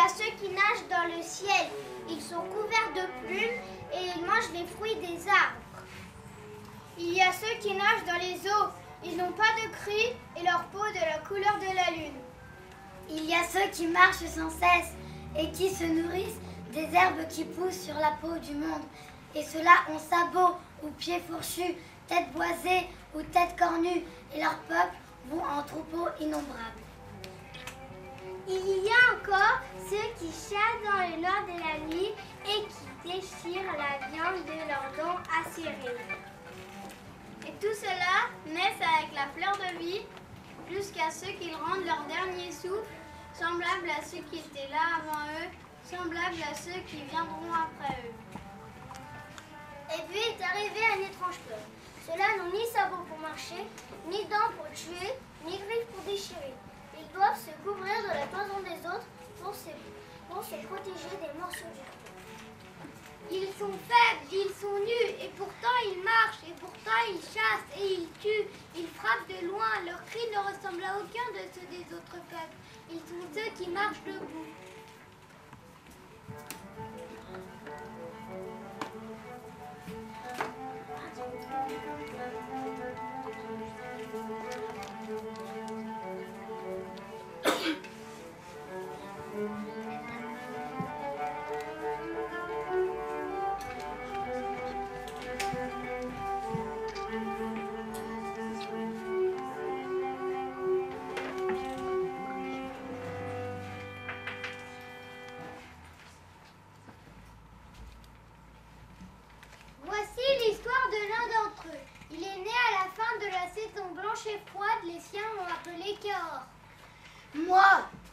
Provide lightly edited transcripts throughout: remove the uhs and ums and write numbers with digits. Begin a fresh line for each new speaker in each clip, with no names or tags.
a ceux qui nagent dans le ciel. Ils sont couverts de plumes et ils mangent les fruits des arbres. Il y a ceux qui nagent dans les eaux. Ils n'ont pas de cris et leur peau est de la couleur de la lune.
Il y a ceux qui marchent sans cesse et qui se nourrissent des herbes qui poussent sur la peau du monde. Et ceux-là ont sabots ou pieds fourchus, tête boisée ou tête cornue, et leur peuple vont en troupeaux innombrables.
Il y a encore ceux qui chassent dans le noir de la nuit et qui déchirent la viande de leurs dents acérées. Et tout cela naissent avec la fleur de vie jusqu'à ce qu'ils rendent leur dernier souffle, semblables à ceux qui étaient là avant eux, semblables à ceux qui viendront après eux. Et puis est arrivé un étrange peuple. Ceux-là n'ont ni sabots pour marcher, ni dents pour tuer, ni griffes pour déchirer. Ils doivent se couvrir de la toison des autres pour se protéger des morsures du feu. Ils sont faibles, ils sont nus, et pourtant ils marchent, et pourtant ils chassent, et ils tuent. Ils frappent de loin, leurs cris ne ressemblent à aucun de ceux des autres peuples. Ils sont ceux qui marchent debout. Et froide, les siens l'ont appelé Cahors.
Moi,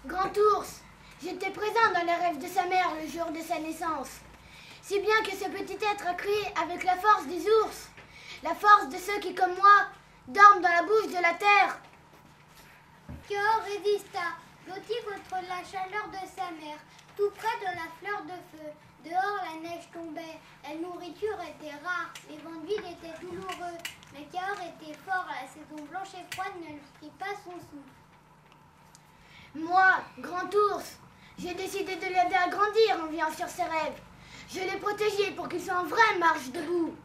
Grand Ours, j'étais présent dans les rêves de sa mère le jour de sa naissance. Si bien que ce petit être a crié avec la force des ours, la force de ceux qui, comme moi, dorment dans la bouche de la terre.
Cahors résista, blotti contre la chaleur de sa mère, tout près de la fleur de feu. Dehors, la neige tombait, la nourriture était rare, les vents de vide étaient douloureux. Mais Cahors était fort, la saison blanche et froide ne lui prit pas son souffle.
Moi, Grand Ours, j'ai décidé de l'aider à grandir en veillant sur ses rêves. Je l'ai protégé pour qu'il soit en vraie marche debout.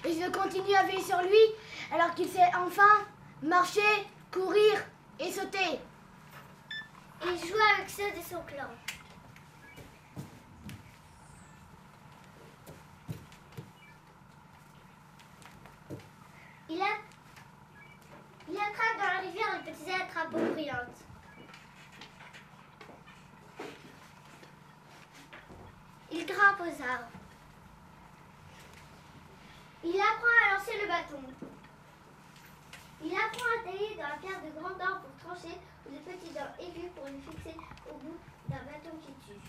Et je continue à veiller sur lui alors qu'il sait enfin marcher, courir et sauter.
Il joue avec ceux de son clan. Il attrape dans la rivière les petits êtres à peau brillante. Il grimpe aux arbres. Il apprend à lancer le bâton. Il apprend à tailler dans la pierre de grands dents pour trancher ou de petits dents aigus pour les fixer au bout d'un bâton qui tue.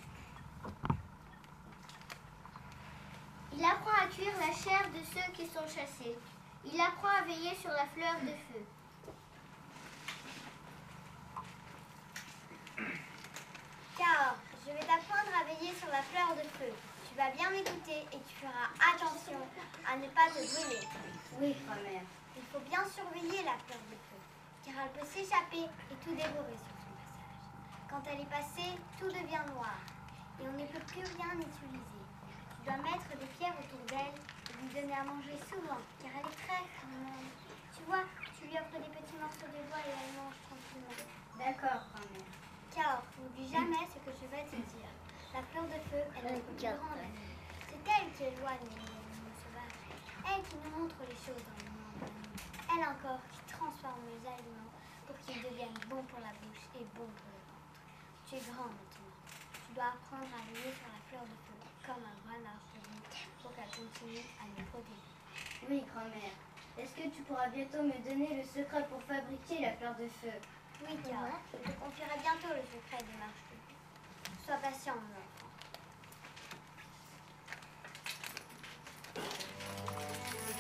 Il apprend à cuire la chair de ceux qui sont chassés. Il apprend à veiller sur la fleur de feu. Cahors, je vais t'apprendre à veiller sur la fleur de feu. Tu vas bien m'écouter et tu feras attention à ne pas te brûler.
Oui, grand-mère.
Il faut bien surveiller la fleur de feu, car elle peut s'échapper et tout dévorer sur son passage. Quand elle est passée, tout devient noir et on ne peut plus rien utiliser. Tu dois mettre des pierres autour d'elle et lui donner à manger souvent, car elle est très gourmande. Tu vois, tu lui offres des petits morceaux de bois et elle mange tranquillement.
D'accord, grand-mère.
Cahors, n'oublie jamais ce que je vais te dire. La fleur de feu est notre plus grande amie. C'est elle qui éloigne les animaux sauvages. Elle qui nous montre les choses dans le monde. Elle encore qui transforme les aliments pour qu'ils deviennent bons pour la bouche et bons pour le ventre. Tu es grand maintenant. Tu dois apprendre à veiller sur la fleur de feu comme un vrai arbre pour qu'elle continue à nous protéger.
Oui, grand-mère. Est-ce que tu pourras bientôt me donner le secret pour fabriquer la fleur de feu?
Oui, Cahors, je te confierai bientôt le secret des marches de feu. Sois patient, mon enfant.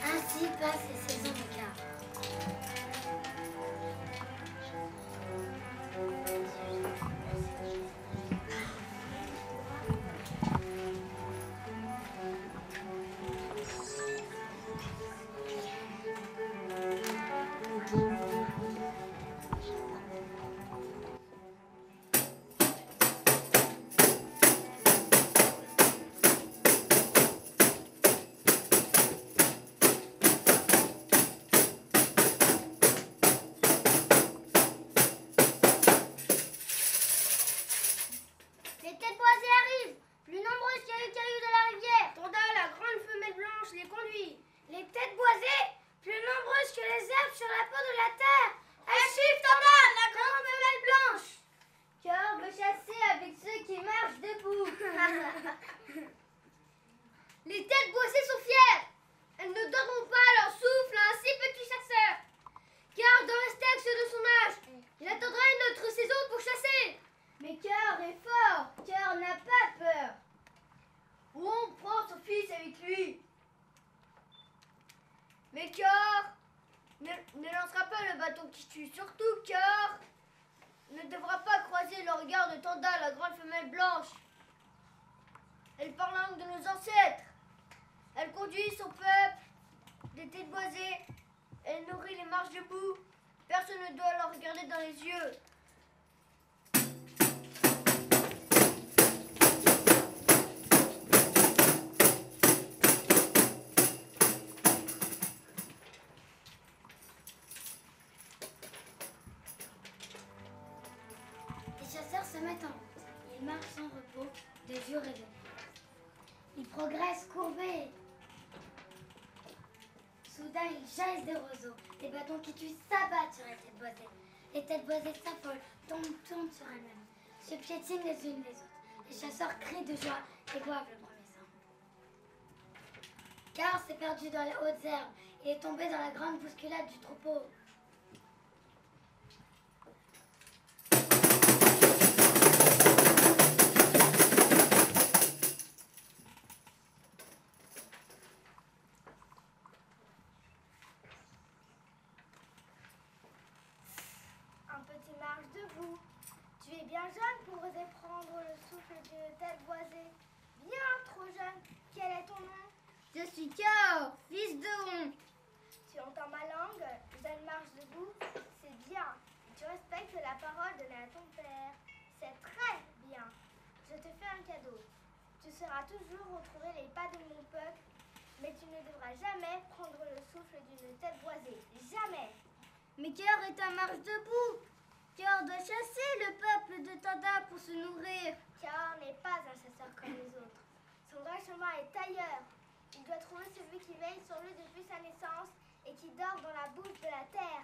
Ainsi passent les saisons de Cahors.
Cœur ne lancera pas le bâton qui tue. Surtout, Cœur ne devra pas croiser le regard de Tanda, la grande femelle blanche. Elle parle la langue de nos ancêtres. Elle conduit son peuple des têtes boisées. Elle nourrit les marches debout. Personne ne doit la regarder dans les yeux.
Les chasseurs se mettent en route. Ils marchent sans repos, de jour et de nuit. Ils progressent courbés. Soudain, ils jaillissent des roseaux. Les bâtons qui tuent s'abattent sur les têtes boisées. Les têtes boisées s'affolent, tombent sur elles-mêmes, se piétinent les unes les autres. Les chasseurs crient de joie et boivent le premier sang. Car s'est perdu dans les hautes herbes. Il est tombé dans la grande bousculade du troupeau.
Un petit marche debout. Tu es bien jeune pour oser prendre le souffle d'une tête boisée. Bien trop jeune. Quel est ton nom?
Je suis Cœur, fils de On.
Tu entends ma langue? Jeune marche debout. C'est bien. Tu respectes la parole donnée à ton père. C'est très bien. Je te fais un cadeau. Tu sauras toujours retrouver les pas de mon peuple, mais tu ne devras jamais prendre le souffle d'une tête boisée. Jamais.
Mais Cœur est un marche debout. Cœur doit chasser le peuple de Tanda pour se nourrir.
Car n'est pas un chasseur comme les autres. Son vrai chemin est ailleurs. Il doit trouver celui qui veille sur lui depuis sa naissance et qui dort dans la bouche de la terre.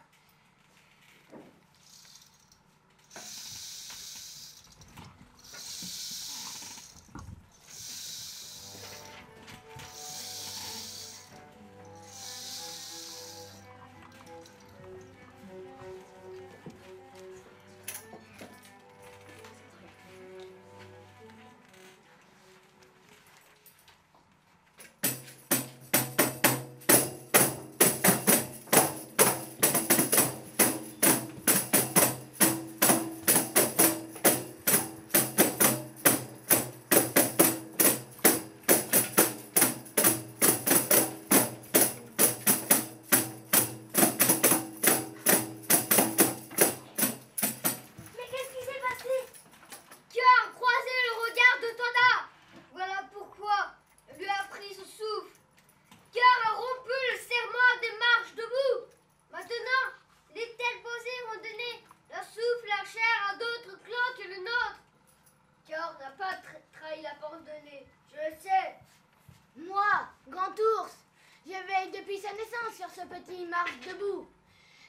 Depuis sa naissance sur ce petit marche debout.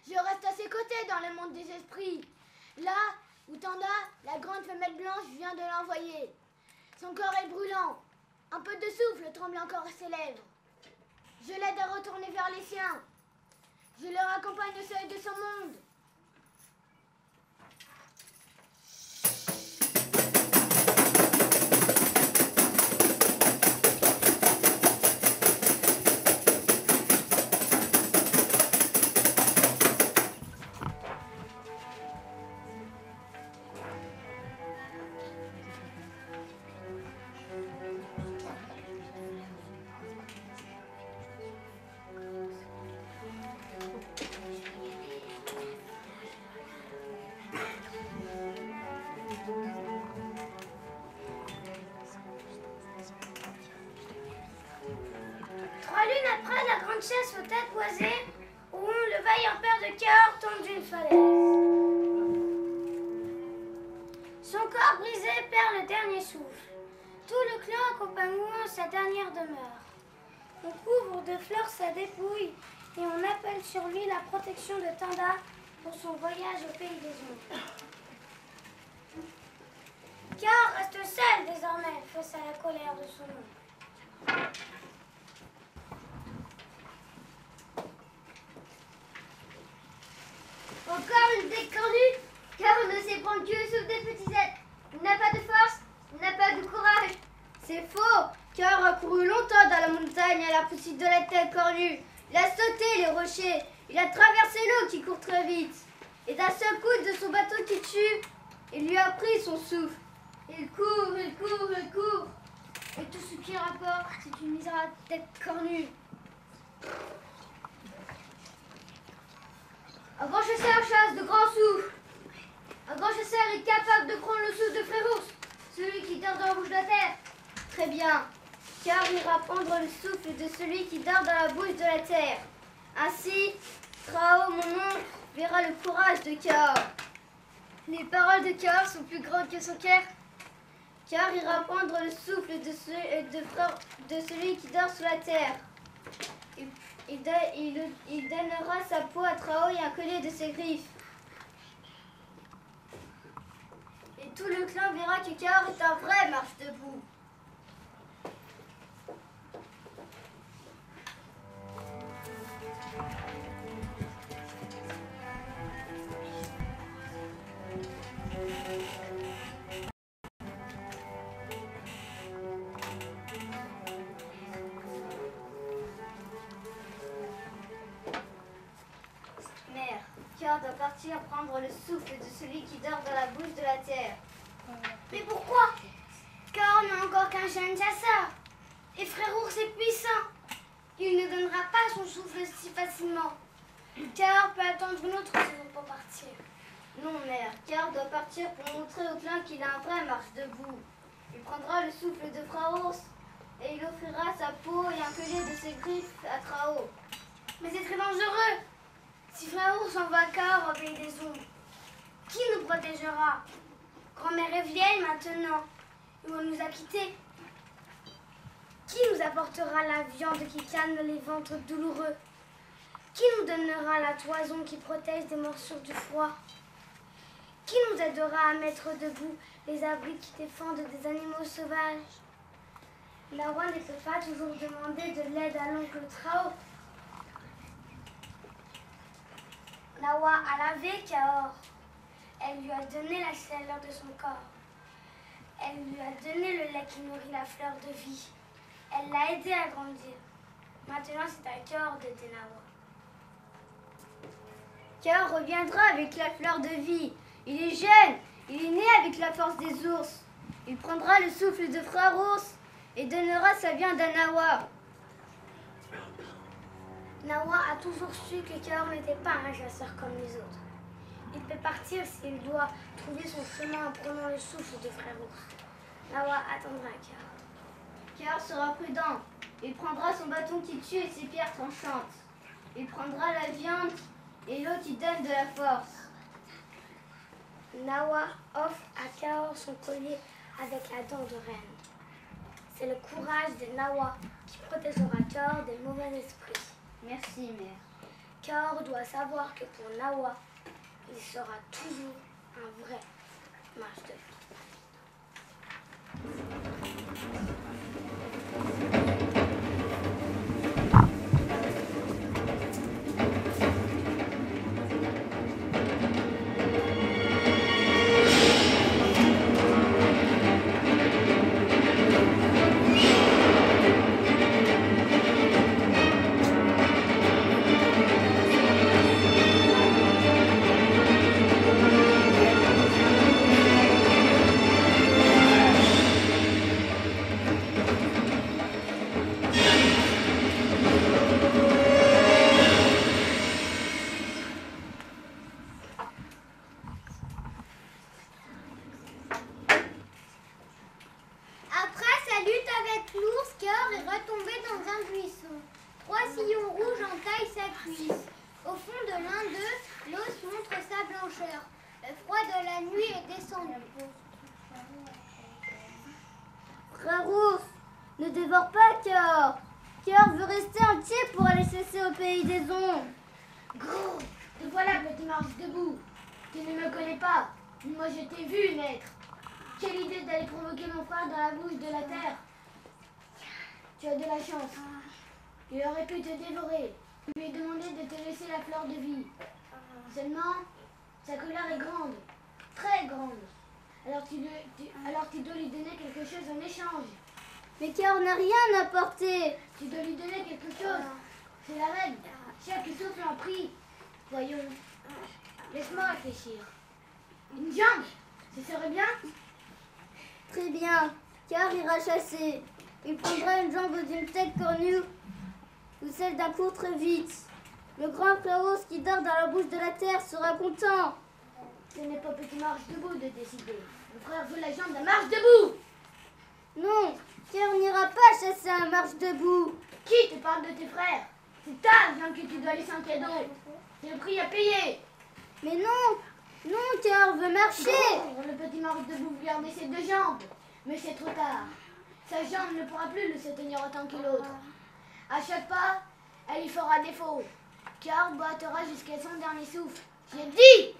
Je reste à ses côtés dans le monde des esprits. Là où Tanda, la grande femelle blanche, vient de l'envoyer. Son corps est brûlant. Un peu de souffle tremble encore à ses lèvres. Je l'aide à retourner vers les siens. Je leur accompagne au seuil de son monde.
Chasse aux têtes boisées, où le vaillant père de cœur tombe d'une falaise. Son corps brisé perd le dernier souffle. Tout le clan accompagne en sa dernière demeure. On couvre de fleurs sa dépouille et on appelle sur lui la protection de Tanda pour son voyage au pays des ombres. Car reste seul désormais face à la colère de son oncle.
Encore une décordue, car on ne sait prendre que sauf des petits êtres. Il n'a pas de force, il n'a pas de courage. C'est faux, car a couru longtemps dans la montagne à la poursuite de la tête cornue. Il a sauté les rochers. Il a traversé l'eau qui court très vite. Et d'un seul coup de son bateau qui tue, il lui a pris son souffle. Il court, il court, il court. Et tout ce qu'il rapporte, c'est une misérable tête cornue. Un grand chasseur chasse de grands souffles. Un grand chasseur est capable de prendre le souffle de Frérours, celui qui dort dans la bouche de la terre. Très bien, car il ira prendre le souffle de celui qui dort dans la bouche de la terre. Ainsi, Trao, mon oncle, verra le courage de Cahors. Les paroles de Cahors sont plus grandes que son cœur. Cahors ira prendre le souffle de celui qui dort sous la terre. Il donnera sa peau à Trao et un collier de ses griffes. Et tout le clan verra que Cahors est un vrai marche debout. Mère, Cahors doit partir prendre le souffle de celui qui dort dans la bouche de la terre.
Mais pourquoi? Cahors n'est encore qu'un jeune chasseur. Et Frérours est puissant. Il ne donnera pas son souffle si facilement. Cahors peut attendre une autre saison pour partir.
Non, mère, Cahors doit partir pour montrer au clan qu'il a un vrai marche debout. Il prendra le souffle de Frérours et il offrira sa peau et un collier de ses griffes à Trao.
Mais c'est très dangereux. Si Frérours envoie Cahors au pays des ombres, qui nous protégera? Grand-mère est vieille maintenant, et on nous a quittés. Qui nous apportera la viande qui calme les ventres douloureux? Qui nous donnera la toison qui protège des morsures du froid? Qui nous aidera à mettre debout les abris qui défendent des animaux sauvages? Nawa ne peut pas toujours demander de l'aide à l'oncle Trao. Nawa a lavé Cahors. Elle lui a donné la chaleur de son corps. Elle lui a donné le lait qui nourrit la fleur de vie. Elle l'a aidé à grandir. Maintenant, c'est à Cahors d'aider Nawa.
Cahors reviendra avec la fleur de vie. Il est jeune, il est né avec la force des ours. Il prendra le souffle de Frérours et donnera sa viande à Nawa.
Nawa a toujours su que Cahors n'était pas un chasseur comme les autres. Il peut partir s'il doit trouver son chemin en prenant le souffle de Frérours. Nawa attendra Cahors.
Cahors sera prudent. Il prendra son bâton qui tue et ses pierres tranchantes. Il prendra la viande et l'eau qui donne de la force.
Nawa offre à Cahors son collier avec la dent de reine. C'est le courage de Nawa qui protégera Cahors des mauvais esprits.
Merci, mère.
Cahors doit savoir que pour Nawa, il sera toujours un vrai marche de vie.
Frérours, ne dévore pas Cahors. Cahors veut rester entier pour aller chasser au pays des ombres.
Grrr, te voilà, petit marche debout. Tu ne me connais pas. Moi, je t'ai vu naître. Quelle idée d'aller provoquer mon frère dans la bouche de la terre. Tu as de la chance. Il aurait pu te dévorer. Je lui ai demandé de te laisser la fleur de vie. Seulement, sa colère est grande, très grande. Alors tu dois lui donner quelque chose en échange.
Mais Cahors n'a rien apporté.
Tu dois lui donner quelque chose. C'est la règle. Chaque souffle en prie. Voyons. Laisse-moi réfléchir. Une jambe, ce serait bien?
Très bien, car ira chasser. Il prendra une jambe d'une tête cornue ou celle d'un court très vite. Le grand Pharos qui dort dans la bouche de la terre sera content.
Ce n'est pas Petit Marche Debout de décider. Mon frère veut la jambe de Marche Debout.
Non, car n'ira pas chasser un Marche Debout.
Qui te parle de tes frères? C'est ta viande que tu dois laisser en cadeau. C'est le prix à payer.
Mais non, non, car veut marcher.
Le Petit Marche Debout veut garder ses deux jambes. Mais c'est trop tard. Sa jambe ne pourra plus le soutenir autant que l'autre. À chaque pas, elle y fera défaut. Car boitera jusqu'à son dernier souffle. J'ai dit!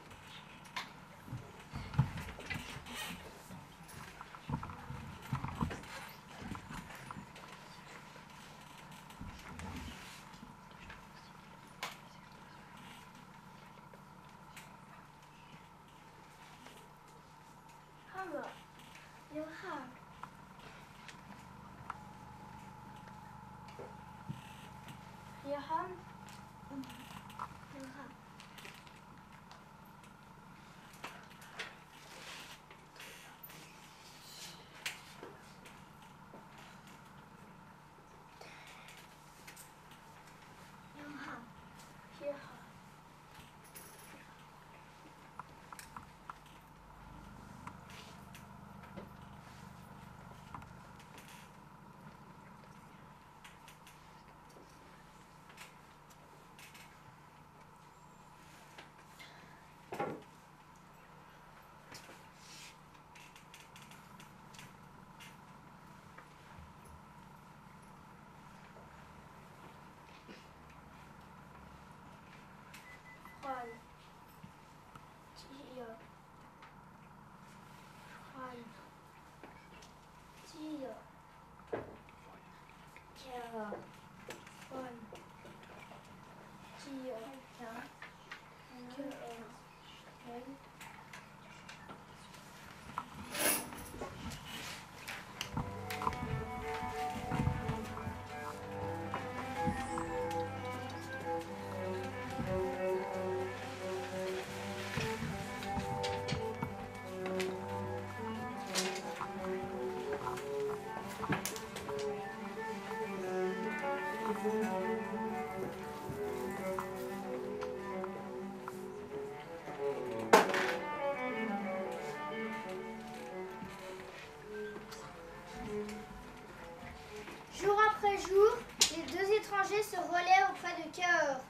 Jour après jour, les deux étrangers se relaient auprès de Cahors,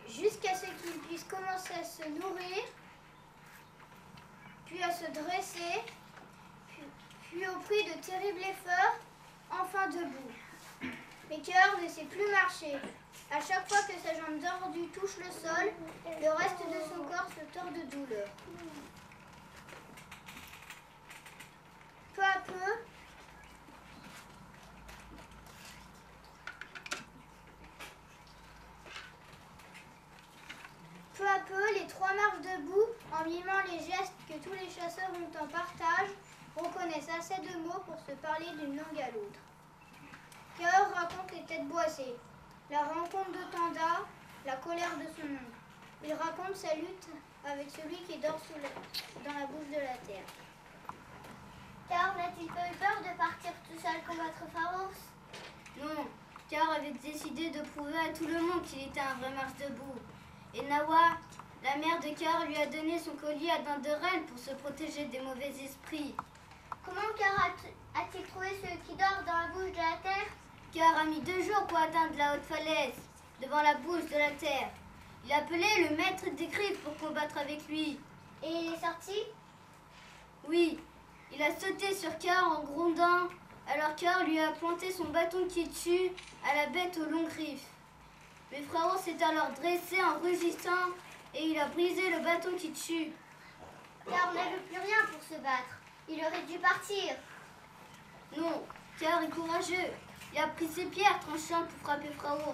jusqu'à ce qu'ils puissent commencer à se nourrir, puis à se dresser, puis au prix de terribles efforts, enfin debout. Mais Cahors ne sait plus marcher. À chaque fois que sa jambe tordue touche le sol, le reste de son corps se tord de douleur. Peu à peu, les trois marchent debout en mimant les gestes que tous les chasseurs ont en partage, reconnaissent assez de mots pour se parler d'une langue à l'autre. Cahors raconte les têtes boissées, la rencontre de Tanda, la colère de son oncle. Il raconte sa lutte avec celui qui dort dans la bouche de la terre.
Cahors n'a-t-il pas eu peur de partir tout seul combattre Pharos?
Non, Cahors avait décidé de prouver à tout le monde qu'il était un vrai Marche Debout. Et Nawa, la mère de Cahors, lui a donné son collier à dents de reine pour se protéger des mauvais esprits.
Comment Cahors a-t-il trouvé celui qui dort dans la bouche de la terre?
Cahors a mis 2 jours pour atteindre la haute falaise, devant la bouche de la terre. Il a appelé le maître des griffes pour combattre avec lui.
Et il est sorti?
Oui, il a sauté sur Cahors en grondant, alors Cahors lui a planté son bâton qui tue à la bête aux longues griffes. Mais Pharos s'est alors dressé en rugissant et il a brisé le bâton qui tue.
Cahors n'avait plus rien pour se battre. Il aurait dû partir.
Non, Cahors est courageux. Il a pris ses pierres tranchantes pour frapper Pharos.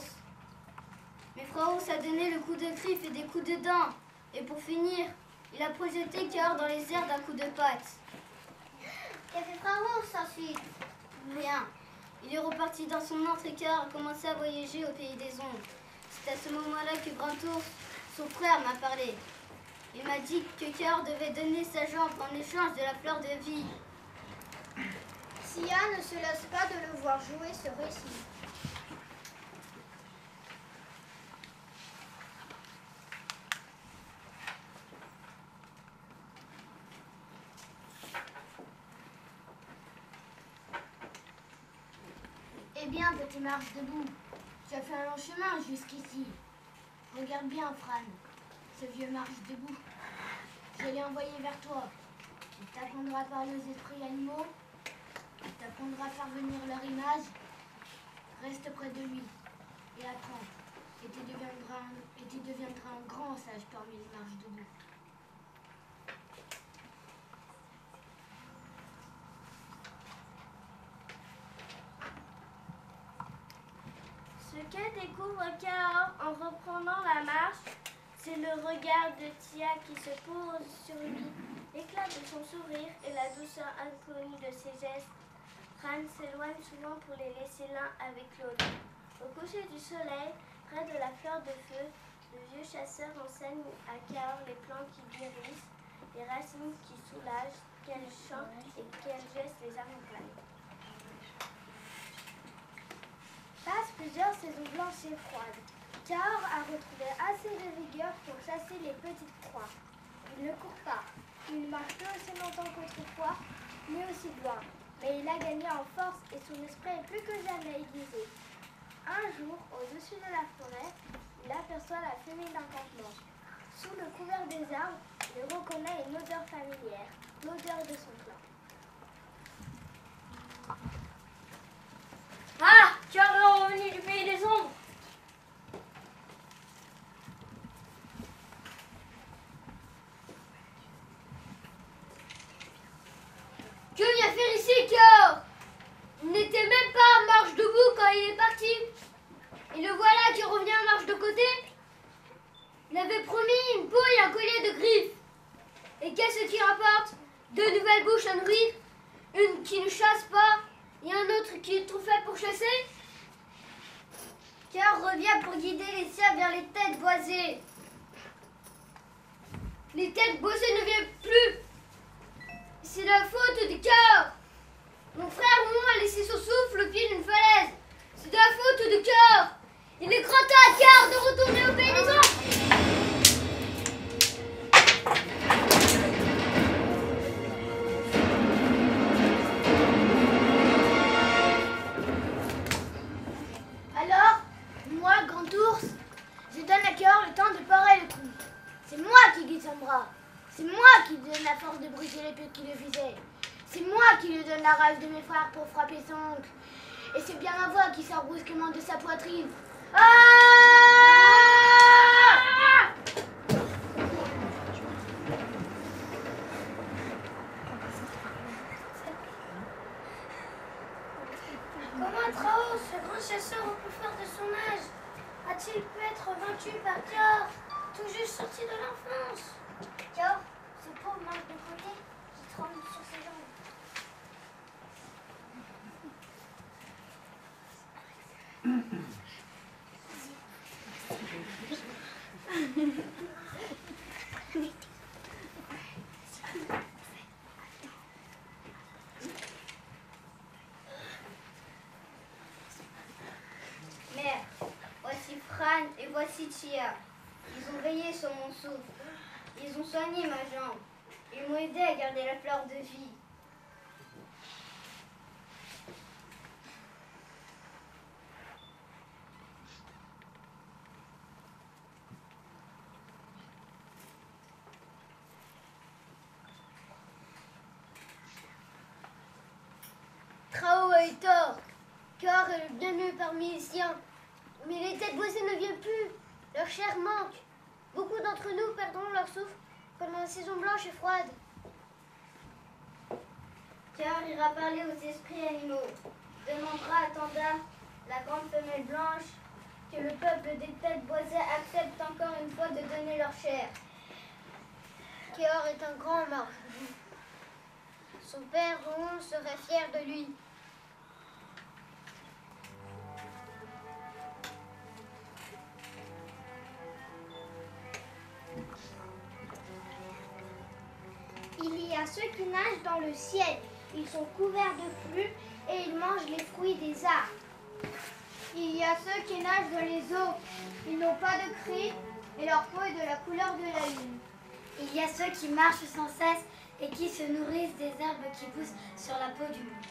Mais Pharos a donné le coup de griffe et des coups de dents. Et pour finir, il a projeté Cahors dans les airs d'un coup de patte.
Qu'a fait Pharos ensuite?
Rien. Il est reparti dans son antre et Cahors a commencé à voyager au pays des ombres. C'est à ce moment-là que Grand Ours, son frère, m'a parlé. Il m'a dit que Cœur devait donner sa jambe en échange de la fleur de vie.
Sia ne se lasse pas de le voir jouer ce récit. Eh bien, petit marche debout, tu as fait un long chemin jusqu'ici. Regarde bien, Fran, ce vieux marche debout. Je l'ai envoyé vers toi. Il t'apprendra à parler aux esprits animaux. Il t'apprendra à faire venir leur image. Reste près de lui et apprends. Et tu deviendras un grand sage parmi les marches debout.
Ce que découvre Cahors en reprenant la marche, c'est le regard de Tia qui se pose sur lui, l'éclat de son sourire et la douceur inconnue de ses gestes. Fran s'éloigne souvent pour les laisser l'un avec l'autre. Au coucher du soleil, près de la fleur de feu, le vieux chasseur enseigne à Cahors les plantes qui guérissent, les racines qui soulagent, quels chants et quels gestes les accompagnent. Passent plusieurs saisons blanches et froides. Cahors a retrouvé assez de vigueur pour chasser les petites proies. Il ne court pas. Il ne marche plus aussi longtemps qu'autrefois, ni aussi loin. Mais il a gagné en force et son esprit est plus que jamais aiguisé. Un jour, au-dessus de la forêt, il aperçoit la fumée d'un campement. Sous le couvert des arbres, il reconnaît une odeur familière, l'odeur de son clan.
Ah, Cœur est revenu du pays des ombres. Que vient faire ici, Cœur? Il n'était même pas en marche debout quand il est parti. Et le voilà qui revient en marche de côté. Il avait promis une peau et un collier de griffes. Et qu'est-ce qui rapporte? Deux nouvelles bouches à nourrir, une qui ne chasse pas et un autre qui est trop fait pour chasser. Cœur revient pour guider les siens vers les têtes boisées. Les têtes boisées ne viennent plus. C'est la faute de Cœur. Mon frère Moumon a laissé son souffle au pied d'une falaise. C'est de la faute de Cœur. Il est grand temps à Cœur de retourner au pays des ombres.
Alors, moi, Grand Ours, je donne à Cœur le temps de parer le coup. C'est moi qui guide son bras. C'est moi qui lui donne la force de briser les pieux qui le visaient. C'est moi qui lui donne la rage de mes frères pour frapper son oncle. Et c'est bien ma voix qui sort brusquement de sa poitrine. Ah!
Comment Trao, ce grand chasseur au plus fort de son âge, a-t-il pu être vaincu par Cahors, tout juste sorti de l'enfance? Cahors, ce pauvre manque de collier qui tremble sur ses jambes.
Mère, voici Fran et voici Tia. Ils ont veillé sur mon souffle. Ils ont soigné ma jambe. Ils m'ont aidé à garder la fleur de vie. Trao a eu tort. Cœur est le bienvenu parmi les siens. Mais les têtes boisées ne viennent plus. Leur chair manque. Beaucoup d'entre nous perdront leur souffle pendant la saison blanche et froide. Cœur ira parler aux esprits animaux. Demandera à Tanda, la grande femelle blanche, que le peuple des têtes boisées accepte encore une fois de donner leur chair. Cœur est un grand marche. Son père Ron serait fier de lui.
a ceux qui nagent dans le ciel. Ils sont couverts de plumes et ils mangent les fruits des arbres.
Il y a ceux qui nagent dans les eaux. Ils n'ont pas de cris et leur peau est de la couleur de la lune.
Il y a ceux qui marchent sans cesse et qui se nourrissent des herbes qui poussent sur la peau du monde.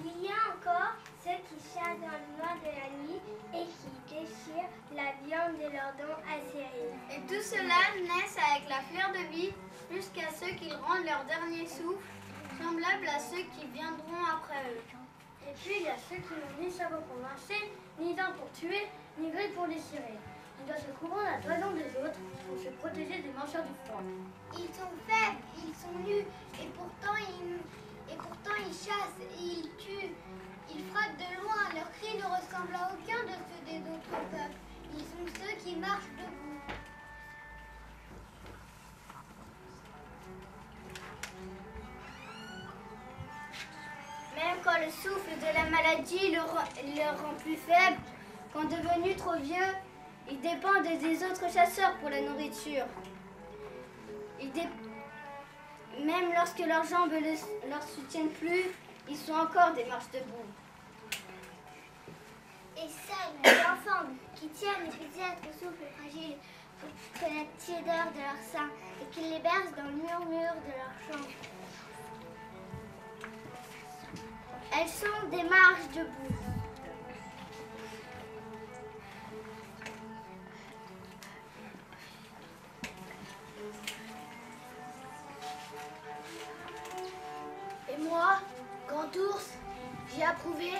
Il y a encore ceux qui chassent dans le noir de la nuit et qui déchirent la viande de leurs dents acérées.
Et tout cela naissent avec la fleur de vie jusqu'à ceux qui rendent leur dernier souffle, semblables à ceux qui viendront après eux.
Et puis il y a ceux qui n'ont ni sabot pour marcher, ni dents pour tuer, ni griffes pour déchirer. Ils doivent se couvrir la toison des autres pour se protéger des marcheurs du froid.
Ils sont faibles, ils sont nus, et pourtant ils chassent, et ils tuent. Ils frappent de loin, leurs cris ne ressemblent à aucun de ceux des autres peuples. Ils sont ceux qui marchent debout.
Même quand le souffle de la maladie le rend plus faible, quand devenu trop vieux, ils dépendent des autres chasseurs pour la nourriture. Même lorsque leurs jambes ne leur soutiennent plus, ils sont encore des marches debout.
Et seuls les enfants qui tiennent les petits êtres au souffle fragile pour la tiédeur de leur sein et qui les bercent dans le murmure de leur chant. Elles sont des marches debout.
Et moi, Grand Ours, j'ai approuvé,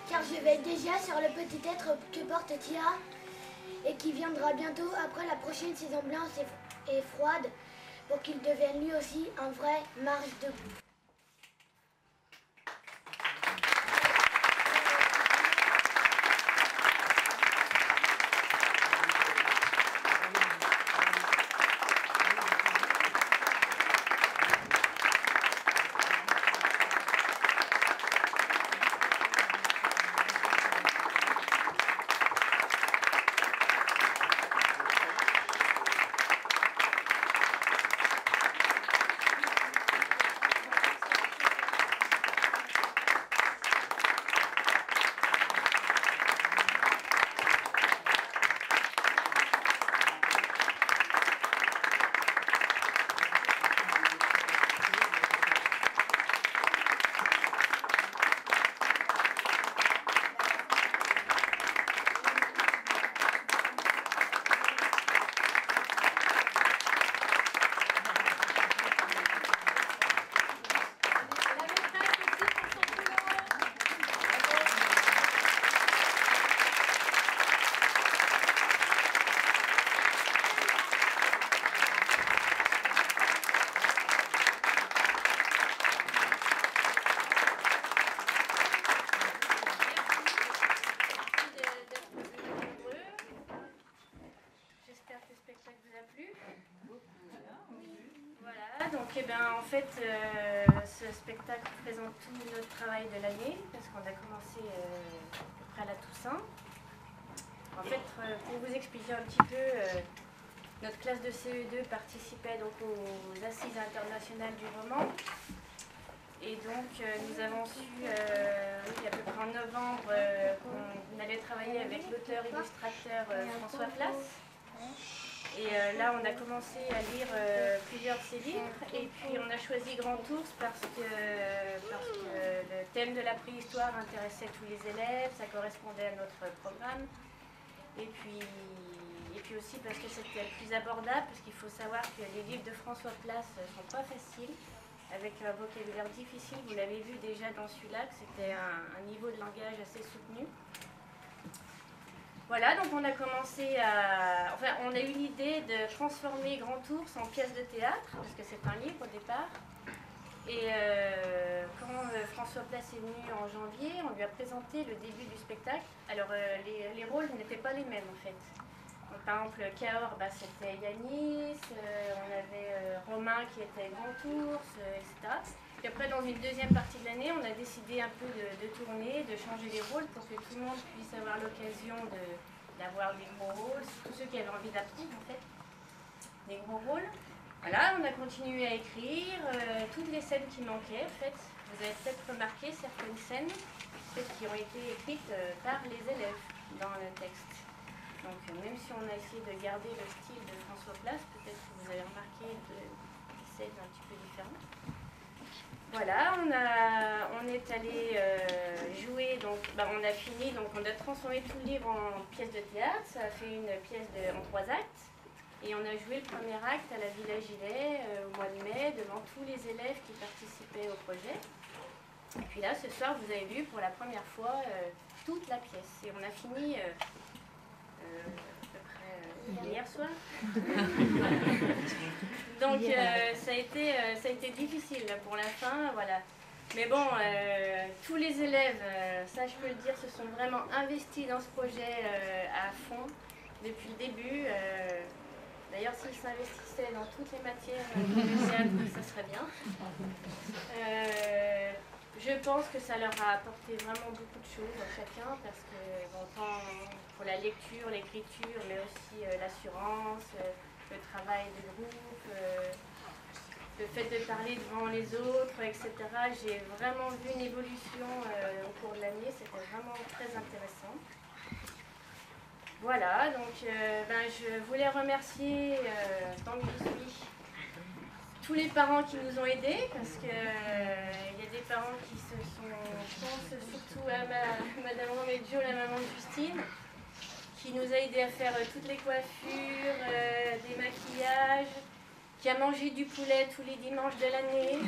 car je veille déjà sur le petit être que porte Tia et qui viendra bientôt après la prochaine saison blanche et froide pour qu'il devienne lui aussi un vrai marche debout.
En fait, ce spectacle représente tout notre travail de l'année, parce qu'on a commencé à peu près à la Toussaint. En fait, pour vous expliquer un petit peu, notre classe de CE2 participait donc aux Assises internationales du roman. Et donc, nous avons su, à peu près en novembre, qu'on allait travailler avec l'auteur-illustrateur François Place. Et là, on a commencé à lire plusieurs de ses livres, et puis on a choisi Grand Ours parce que le thème de la préhistoire intéressait tous les élèves, ça correspondait à notre programme, et puis aussi parce que c'était le plus abordable, parce qu'il faut savoir que les livres de François Place ne sont pas faciles, avec un vocabulaire difficile. Vous l'avez vu déjà dans celui-là, que c'était un niveau de langage assez soutenu. Voilà, donc on a commencé à... Enfin, on a eu l'idée de transformer Grand Ours en pièce de théâtre, parce que c'est un livre au départ. Et quand François Place est venu en janvier, on lui a présenté le début du spectacle. Alors, les rôles n'étaient pas les mêmes, en fait. Donc, par exemple, Cahors, c'était Yanis, on avait Romain qui était Grand Ours, etc. Puis après, dans une deuxième partie de l'année, on a décidé un peu de tourner, de changer les rôles pour que tout le monde puisse avoir l'occasion d'avoir des gros rôles, tous ceux qui avaient envie d'apprendre en fait, des gros rôles. Voilà, on a continué à écrire toutes les scènes qui manquaient en fait. Vous avez peut-être remarqué certaines scènes qui ont été écrites par les élèves dans le texte. Donc même si on a essayé de garder le style de François Place, peut-être que vous avez remarqué des scènes un petit peu différentes. Voilà, on est allé jouer, donc on a fini, donc on a transformé tout le livre en pièce de théâtre. Ça a fait une pièce en 3 actes. Et on a joué le premier acte à la Villa Gilet au mois de mai devant tous les élèves qui participaient au projet. Et puis là, ce soir, vous avez vu pour la première fois toute la pièce. Et on a fini à peu près hier soir. Donc ça a été difficile là, pour la fin, voilà. Mais bon, tous les élèves, ça je peux le dire, se sont vraiment investis dans ce projet à fond depuis le début. D'ailleurs, s'ils s'investissaient dans toutes les matières du théâtre, ça serait bien. Je pense que ça leur a apporté vraiment beaucoup de choses à chacun, parce que bon, pour la lecture, l'écriture, mais aussi l'assurance, le travail de groupe, le fait de parler devant les autres, etc. J'ai vraiment vu une évolution au cours de l'année, c'était vraiment très intéressant. Voilà, donc je voulais remercier, tant que j'y suis, tous les parents qui nous ont aidés, parce qu'il y a des parents qui je pense surtout à Madame Romédio, la maman de Justine, qui nous a aidés à faire toutes les coiffures, des maquillages, qui a mangé du poulet tous les dimanches de l'année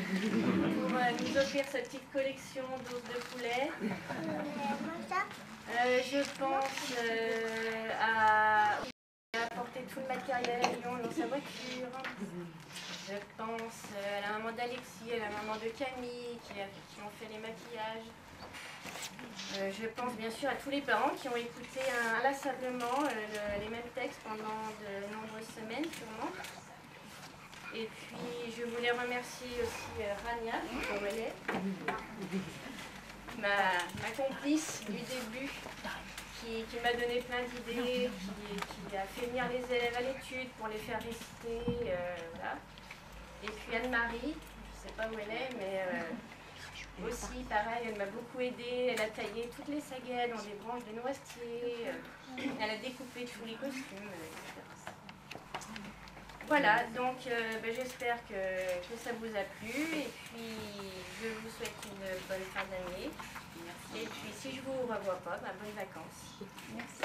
pour nous offrir sa petite collection d'os de poulet. Je pense à apporter tout le matériel dans sa voiture. Je pense à la maman d'Alexis, à la maman de Camille qui ont fait les maquillages. Je pense bien sûr à tous les parents qui ont écouté inlassablement les mêmes textes pendant de nombreuses semaines sûrement. Et puis je voulais remercier aussi Rania, comme elle est. Ma complice du début, qui m'a donné plein d'idées, qui a fait venir les élèves à l'étude pour les faire réciter, voilà. Et puis Anne-Marie, je ne sais pas où elle est, mais aussi pareil, elle m'a beaucoup aidée, elle a taillé toutes les saguettes dans des branches de noisetier, elle a découpé tous les costumes, etc. Voilà, donc j'espère que ça vous a plu et puis je vous souhaite une bonne fin d'année. Et puis si je ne vous revois pas, bonnes vacances.
Merci.